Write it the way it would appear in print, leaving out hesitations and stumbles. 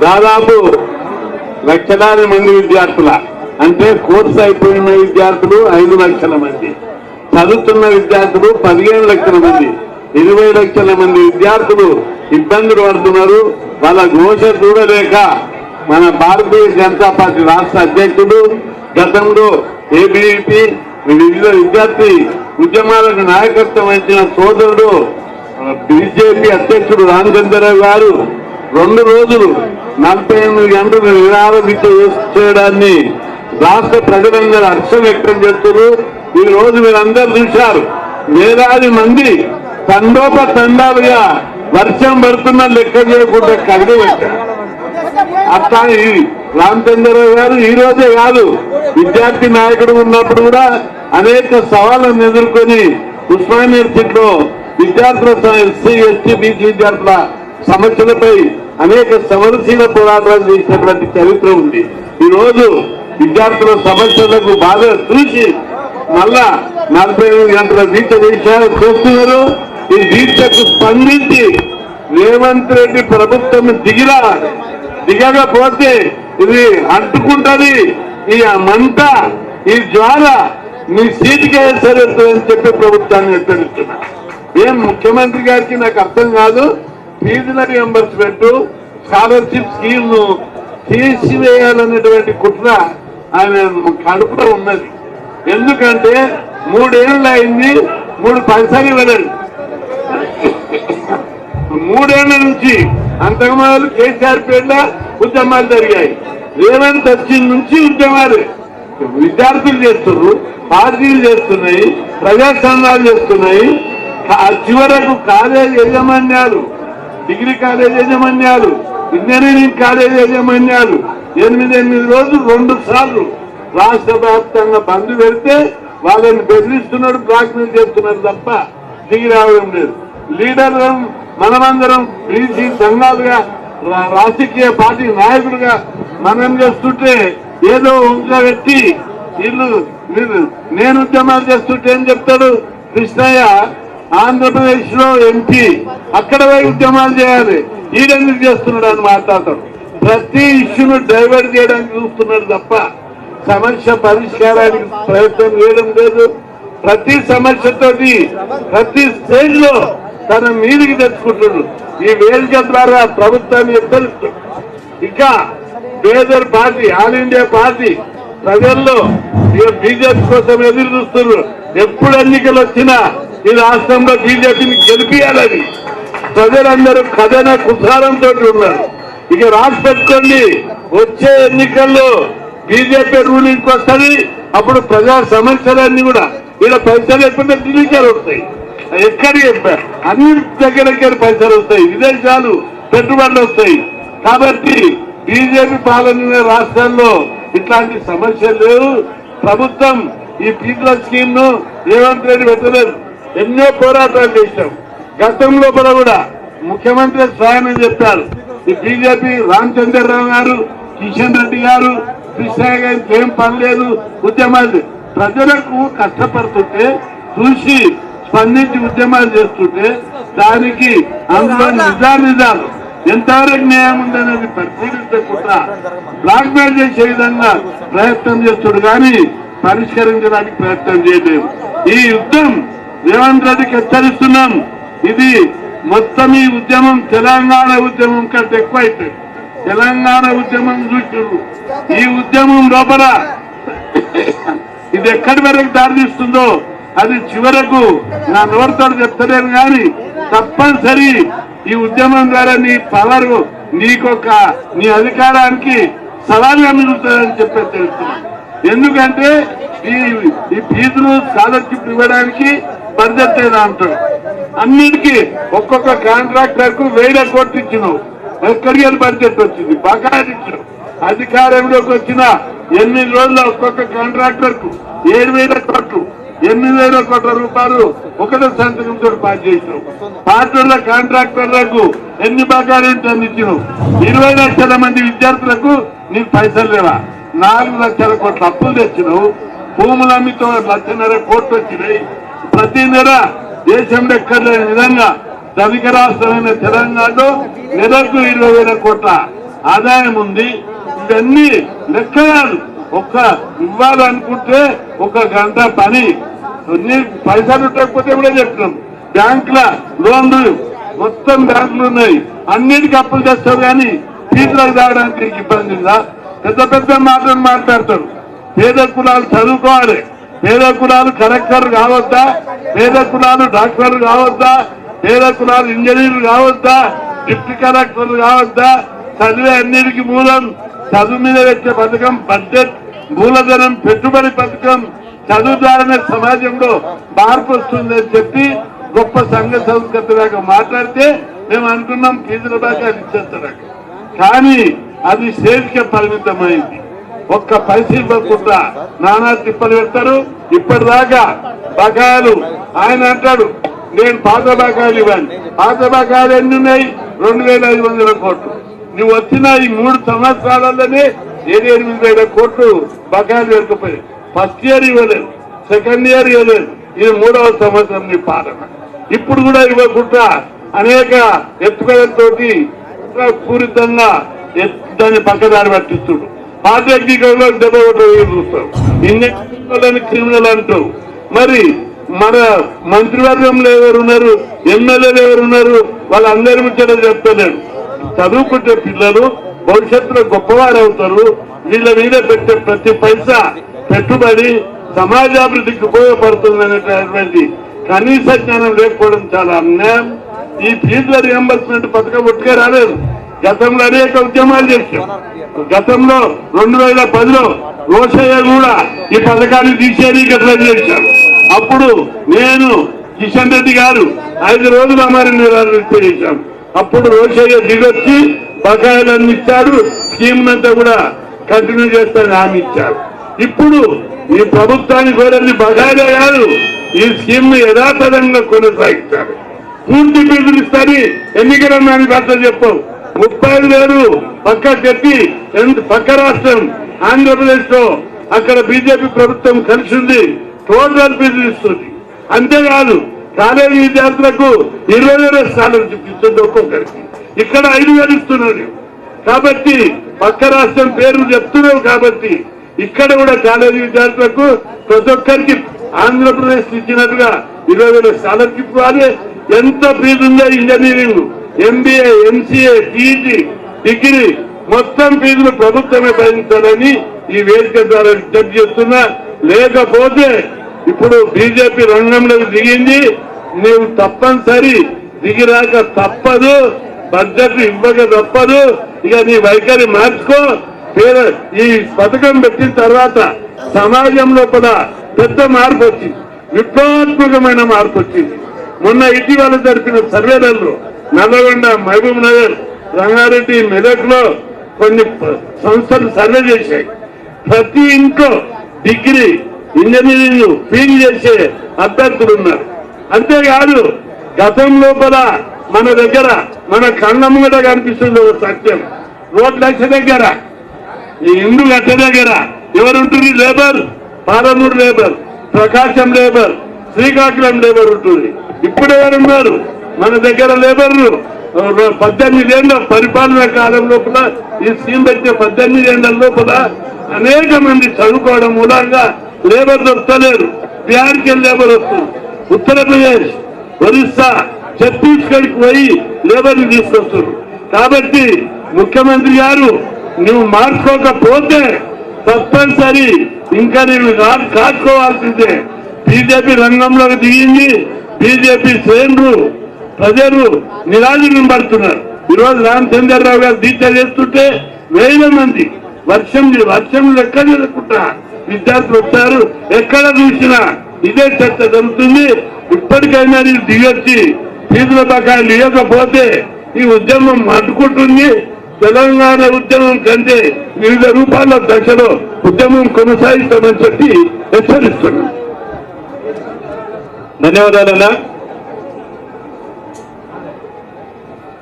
దాదాపు లక్షలాది మంది విద్యార్థుల అంటే కోర్సు అయిపోయిన విద్యార్థులు 5 లక్షల మంది, చదువుతున్న విద్యార్థులు 15 లక్షల మంది, 20 లక్షల మంది విద్యార్థులు ఇబ్బందులు పడుతున్నారు. వాళ్ళ ఘోష చూడలేక మన భారతీయ జనతా పార్టీ రాష్ట్ర అధ్యక్షుడు, గతంలో ఏబీవీపీ వివిధ విద్యార్థి ఉద్యమాలకు నాయకత్వం వహించిన సోదరుడు బీజేపీ అధ్యక్షుడు రామచంద్రరావు గారు 2 రోజులు 48 గంటలు నిరాహార దీక్ష చేయడాన్ని రాష్ట్ర ప్రజలందరూ హర్షం వ్యక్తం చేస్తున్నారు. ఈ రోజు మీరందరూ చూశారు, వేలాది మంది తండోపతండాలుగా వర్షం పడుతున్న లెక్క చేయకుండా కదిలి పెట్టారు. అట్లా రామచంద్రరావు గారు ఈ రోజే కాదు, విద్యార్థి నాయకుడు ఉన్నప్పుడు కూడా అనేక సవాళ్లను ఎదుర్కొని ఉస్మానియా యూనివర్సిటీలో విద్యార్థుల ఎస్సీ ఎస్టీ బీసీ విద్యార్థుల సమస్యలపై అనేక సమరశీల పోరాటాలు చేసినటువంటి చరిత్ర ఉంది. ఈ రోజు విద్యార్థుల సమస్యలకు బాగా చూసి మళ్ళా 48 గంటల దీక్ష చేస్తున్నారు. ఈ దీక్షకు స్పందించి రేవంత్ రెడ్డి ప్రభుత్వం దిగకపోతే ఇది అంటుకుంటది, ఈ మంట ఈ జ్వాల మీ సీటుకే సరేస్తుందని చెప్పి ప్రభుత్వాన్ని హెచ్చరిస్తున్నా. ఏం ముఖ్యమంత్రి గారికి నాకు అర్థం కాదు, ఫీజుల రియంబర్స్మెంట్ స్కాలర్షిప్ స్కీమ్ ను తీసివేయాలనేటువంటి కుట్ర ఆయన కడుపులో ఉన్నది. ఎందుకంటే 3 ఏళ్ళు అయింది, 3 పైసలు ఇవ్వలేదు. 3 ఏళ్ల నుంచి అంతకుముందు కేసీఆర్ పేర్ల ఉద్యమాలు జరిగాయి. రేవంత్ వచ్చిన నుంచి ఉద్యమాలు విద్యార్థులు చేస్తున్నారు, పార్టీలు చేస్తున్నాయి, ప్రజా సంఘాలు చేస్తున్నాయి. చివరకు కాలేజ్ యాజమాన్యాలు, డిగ్రీ కాలేజ్ యాజమాన్యాలు, ఇంజనీరింగ్ కాలేజ్ యాజమాన్యాలు 8 రోజులు 2 సార్లు రాష్ట్ర వ్యాప్తంగా బంద్ పెడితే వాళ్ళని బెదిరిస్తున్నాడు, బ్లాక్మెయిల్ చేస్తున్నారు తప్ప దిగి రావడం లేదు. లీడర్ మనమందరం బీసీ సంఘాలుగా రాజకీయ పార్టీ నాయకులుగా మనం చేస్తుంటే ఏదో ఇంకా పెట్టి వీళ్ళు నేను ఉద్యమాలు చేస్తుంటే ఏం చెప్తాడు కృష్ణయ్య, ఆంధ్రప్రదేశ్ లో ఎంపీ అక్కడ పోయి ఉద్యమాలు చేయాలి, ఈడెందుకు చేస్తున్నాడు అని మాట్లాడతాడు. ప్రతి ఇష్యూను డైవర్ట్ చేయడానికి చూస్తున్నాడు తప్ప సమస్య పరిష్కారానికి ప్రయత్నం చేయడం లేదు. ప్రతి సమస్యతోటి ప్రతి స్టేజ్ లో తన మీదికి తెచ్చుకుంటున్నాడు. ఈ వేదిక ద్వారా ప్రభుత్వాన్ని హెచ్చరిస్తున్నాడు. ఇంకా బేదర్ పార్టీ, ఆల్ ఇండియా పార్టీ ప్రజల్లో బీజేపీ కోసం ఎదురు చూస్తున్నారు. ఎప్పుడు ఎన్నికలు వచ్చినా ఈ రాష్ట్రంలో బీజేపీని గెలిపియాలని ప్రజలందరూ కథన కుసారంతో ఉన్నారు. ఇక రాసి పెట్టుకోండి, వచ్చే ఎన్నికల్లో బీజేపీ రూలింగ్కి వస్తుంది. అప్పుడు ప్రజా సమస్యలన్నీ కూడా ఇలా పైసలు ఎప్పుడు ఢిల్లీకే వస్తాయి, ఎక్కడికి అన్ని దగ్గర పైసలు వస్తాయి, విదేశాలు పెట్టుబడులు వస్తాయి. కాబట్టి బీజేపీ పాలన రాష్ట్రాల్లో ఇట్లాంటి సమస్యలు లేవు. ప్రభుత్వం ఈ ఫీజుల స్కీమ్ ను రేవంత్ రెడ్డి పెట్టలేదు. ఎన్నో పోరాటాలు చేశాం. గతంలో కూడా ముఖ్యమంత్రి స్వయం చెప్పారు, ఈ బీజేపీ రామచంద్రరావు గారు, కిషన్ రెడ్డి గారు, కృష్ణయ్య గారికి ఏం పని లేదు, ఉద్యమాలు ప్రజలకు కష్టపడుతుంటే చూసి స్పందించి ఉద్యమాలు చేస్తుంటే దానికి అందులో నిజాలు ఎంతవరకు న్యాయం ఉందనేది పరిశీలించకుండా బ్లాక్మెయిల్ చేసే విధంగా ప్రయత్నం చేస్తుడు కానీ పరిష్కరించడానికి ప్రయత్నం చేయలేము. ఈ యుద్ధం రేవంత్ రెడ్డికి హెచ్చరిస్తున్నాం. ఇది మొత్తం ఈ ఉద్యమం తెలంగాణ ఉద్యమం కంటే ఎక్కువ అయిపోయింది. తెలంగాణ ఉద్యమం చూస్తున్నారు. ఈ ఉద్యమం లోపల ఇది ఎక్కడి వరకు దారితీస్తుందో అది చివరకు నా నోటితో చెప్తలేను కానీ తప్పనిసరి ఈ ఉద్యమం ద్వారా నీ పవర్ నీ అధికారానికి సవాలుగా మిగులుతుందని చెప్పి తెలుస్తున్నాను. ఎందుకంటే ఈ ఫీజులు స్కాలర్షిప్ ఇవ్వడానికి బడ్జెట్ అంటాడు. అన్నిటికీ ఒక్కొక్క కాంట్రాక్టర్ కు 1000 కోట్లు ఇచ్చినావు, ఎక్కడికి బడ్జెట్ వచ్చింది, బకాయిలు ఇచ్చినావు. అధికారంలోకి వచ్చిన 8 రోజుల్లో ఒక్కొక్క కాంట్రాక్టర్ కు 7,000 కోట్లు, 8,000 కోట్ల రూపాయలు ఒకటో సంతకంతో పాస్ చేసినావు. పార్టీల కాంట్రాక్టర్లకు ఎన్ని బకాయిలు అందించినావు. 20 లక్షల మంది విద్యార్థులకు నీకు పైసలు లేవా? 4 లక్షల కోట్ల అప్పులు తెచ్చినావు. భూములమ్మితో 1,50,000 కోట్లు వచ్చినాయి. ప్రతి నెల దేశంలో ఎక్కడ లేని విధంగా ధనిక రాష్ట్రమైన తెలంగాణలో నెలకు 20,000 కోట్ల ఆదాయం ఉంది. ఇవన్నీ లెక్కలు ఒక్క ఇవ్వాలనుకుంటే 1 గంట పని, పైసలు ఉండకపోతే కూడా చెప్తున్నాం. బ్యాంకుల లోన్లు మొత్తం బ్యాంకులు ఉన్నాయి, అన్నిటికీ అప్పులు చేస్తారు. కానీ ఫీజులకు తాగడానికి ఇబ్బంది ఉందా? పెద్ద పెద్ద మాటలు మాట్లాడతారు. పేద కులాలు చదువుకోవాలి, పేద కులాలు కలెక్టర్ కావద్దా, పేద కులాలు డాక్టర్లు కావద్దా, పేద కులాలు ఇంజనీర్లు కావద్దా, డిప్యూటీ కలెక్టర్లు కావద్దా? చదివే అన్నిటికీ మూలం చదువు మీద పెట్టే పథకం, బడ్జెట్, మూలధనం, పెట్టుబడి పథకం. చదువు ద్వారానే సమాజంలో మార్పు వస్తుందని చెప్పి గొప్ప సంఘ సంస్కృతిలాగా మాట్లాడితే మేము అనుకున్నాం ఫీజుల దాకా అది ఇచ్చేస్తారట. కానీ అది స్టేజ్కే పరిమితమైంది. ఒక్క పైసలు ఇవ్వకుండా నానా తిప్పలు పెడతారు. ఇప్పటిదాకా బకాయిలు ఆయన అంటాడు నేను పాత బకాయిలు ఇవ్వాలి. పాత బకాయిలు ఎన్ని ఉన్నాయి? 2,500 కోట్లు. నువ్వు వచ్చిన ఈ 3 సంవత్సరాలలోనే 8,000 కోట్లు బకాయిలు పెట్టుకుపోయాయి. ఫస్ట్ ఇయర్ ఇవ్వలేదు, సెకండ్ ఇయర్ ఇవ్వలేదు, ఇది 3వ సంవత్సరం నీ పాలన. ఇప్పుడు కూడా ఇవ్వకుండా అనేక ఎత్తుకలతోటి పూరితంగా దాన్ని పక్కదారి పట్టిస్తుడు. పాఠ్యజ్ఞలో 70,000 చూస్తాం, ఇంజనీర్లని క్రిమినల్ అంటావు. మరి మన మంత్రివర్గంలో ఎవరున్నారు, ఎమ్మెల్యేలు ఎవరున్నారు? వాళ్ళందరి ముచ్చట చెప్తలేడు. చదువుకుంటే పిల్లలు భవిష్యత్తులో గొప్పవారు అవుతారు. వీళ్ళ మీద పెట్టే ప్రతి పైసా పెట్టుబడి సమాజాభివృద్ధికి ఉపయోగపడుతుంది అనేటటువంటి కనీస జ్ఞానం లేకపోవడం చాలా అన్యాయం. ఈ ఫీజుల రియంబర్స్మెంట్ పథకం ఒట్టుగా రాలేదు. గతంలో అనేక ఉద్యమాలు చేశాం. గతంలో 2010లో రోషయ్య కూడా ఈ పథకాన్ని తీసేది ఎట్లా చేశాం. అప్పుడు నేను, కిషన్ రెడ్డి గారు 5 రోజులు అమరు నిరాదీక్ష చేశాం. అప్పుడు రోషయ్య దిగొచ్చి బకాయిలన్నీ ఇచ్చాడు, స్కీమ్ అంతా కూడా కంటిన్యూ చేస్తానని హామీ ఇచ్చారు. ఇప్పుడు ఈ ప్రభుత్వానికి కోరేది బకాయిలే కాదు, ఈ స్కీమ్ ను యథాతథంగా కొనసాగిస్తారు. పూర్తి ఫీజులు ఇస్తారని ఎన్నికల మేనిఫెస్టో చెప్పావు. 35,000 పక్క చెప్పి పక్క రాష్ట్రం ఆంధ్రప్రదేశ్ లో అక్కడ బీజేపీ ప్రభుత్వం కలిసి ఉంది, టోటల్ ఫీజులు ఇస్తుంది. అంతేకాదు కాలేజీ విద్యార్థులకు 20,000 స్కాలర్షిప్ ఇస్తుంది ఒక్కొక్కరికి. ఇక్కడ 5,000 ఇస్తున్నారు. కాబట్టి పక్క రాష్ట్రం పేరు చెప్తున్నావు కాబట్టి ఇక్కడ కూడా కాలేజీ విద్యార్థులకు ప్రతి ఒక్కరికి ఆంధ్రప్రదేశ్ ఇచ్చినట్టుగా 20,000 స్కాలర్షిప్ ఇవ్వాలి. ఎంత ఫీజు ఉందో engineering, MBA, MCA, PG, degree మొత్తం ఫీజులు ప్రభుత్వమే భరించాలని ఈ వేదిక ద్వారా విజ్ఞప్తి చేస్తున్నా. లేకపోతే ఇప్పుడు బీజేపీ రంగంలోకి దిగింది, నీవు తప్పనిసరి దిగిరాక తప్పదు, బడ్జెట్ ఇవ్వక తప్పదు. ఇక నీ వైఖరి మార్చుకో. ఈ పథకం పెట్టిన తర్వాత సమాజం లోపల పెద్ద మార్పు వచ్చింది, విప్లవాత్మకమైన మార్పు వచ్చింది. మొన్న ఇటీవల జరిపిన సర్వేలలో నల్లగొండ, మహబూబ్ నగర్, రంగారెడ్డి, మెదక్ లో కొన్ని సంస్థలు సర్వే చేశాయి. ప్రతి ఇంట్లో డిగ్రీ, ఇంజనీరింగ్, PG చేసే అభ్యర్థులు ఉన్నారు. అంతేకాదు గతం లోపల మన దగ్గర మన కళ్ళ ముంగట కనిపిస్తుంది ఒక సత్యం. రోడ్ లక్ష దగ్గర, ఈ ఇండు గట్ట దగ్గర ఎవరుంటుంది? లేబర్, పాలమూరు లేబర్, ప్రకాశం లేబర్, శ్రీకాకుళం లేబర్ ఉంటుంది. ఇప్పుడు ఎవరున్నారు మన దగ్గర లేబర్లు? 18 ఏళ్ల పరిపాలన కాలం లోపల ఈ స్కీమ్ పెట్టే 18 ఏళ్ల లోపల అనేక మంది చదువుకోవడం మూలంగా లేబర్ దొరకలేరు. బీహార్కి లేబర్ వస్తుంది, ఉత్తరప్రదేశ్, ఒరిస్సా, ఛత్తీస్గఢ్కి పోయి లేబర్ని తీసుకొస్తున్నారు. కాబట్టి ముఖ్యమంత్రి గారు నువ్వు మార్చుకోకపోతే తప్పనిసరి ఇంకా నేను కాచుకోవాల్సిందే. బీజేపీ రంగంలోకి దిగింది, బీజేపీ శ్రేణులు ప్రజలు నిరాజనం పడుతున్నారు. ఈరోజు రామచంద్రరావు గారు దీక్ష చేస్తుంటే 1000 మంది వర్షం ఎక్కడ జరుగుతుంటా విద్యార్థులు వచ్చారు. ఎక్కడ చూసినా ఇదే చర్చ జరుగుతుంది. ఇప్పటికైనా నేను దిగొచ్చి ఫీజుల బకాయిలు ఇవ్వకపోతే ఈ ఉద్యమం అడ్డుకుంటుంది. తెలంగాణ ఉద్యమం కంటే వివిధ రూపాల దశలో ఉద్యమం కొనసాగిస్తామని చెప్పి హెచ్చరిస్తున్నాం. ధన్యవాదాలన్నా.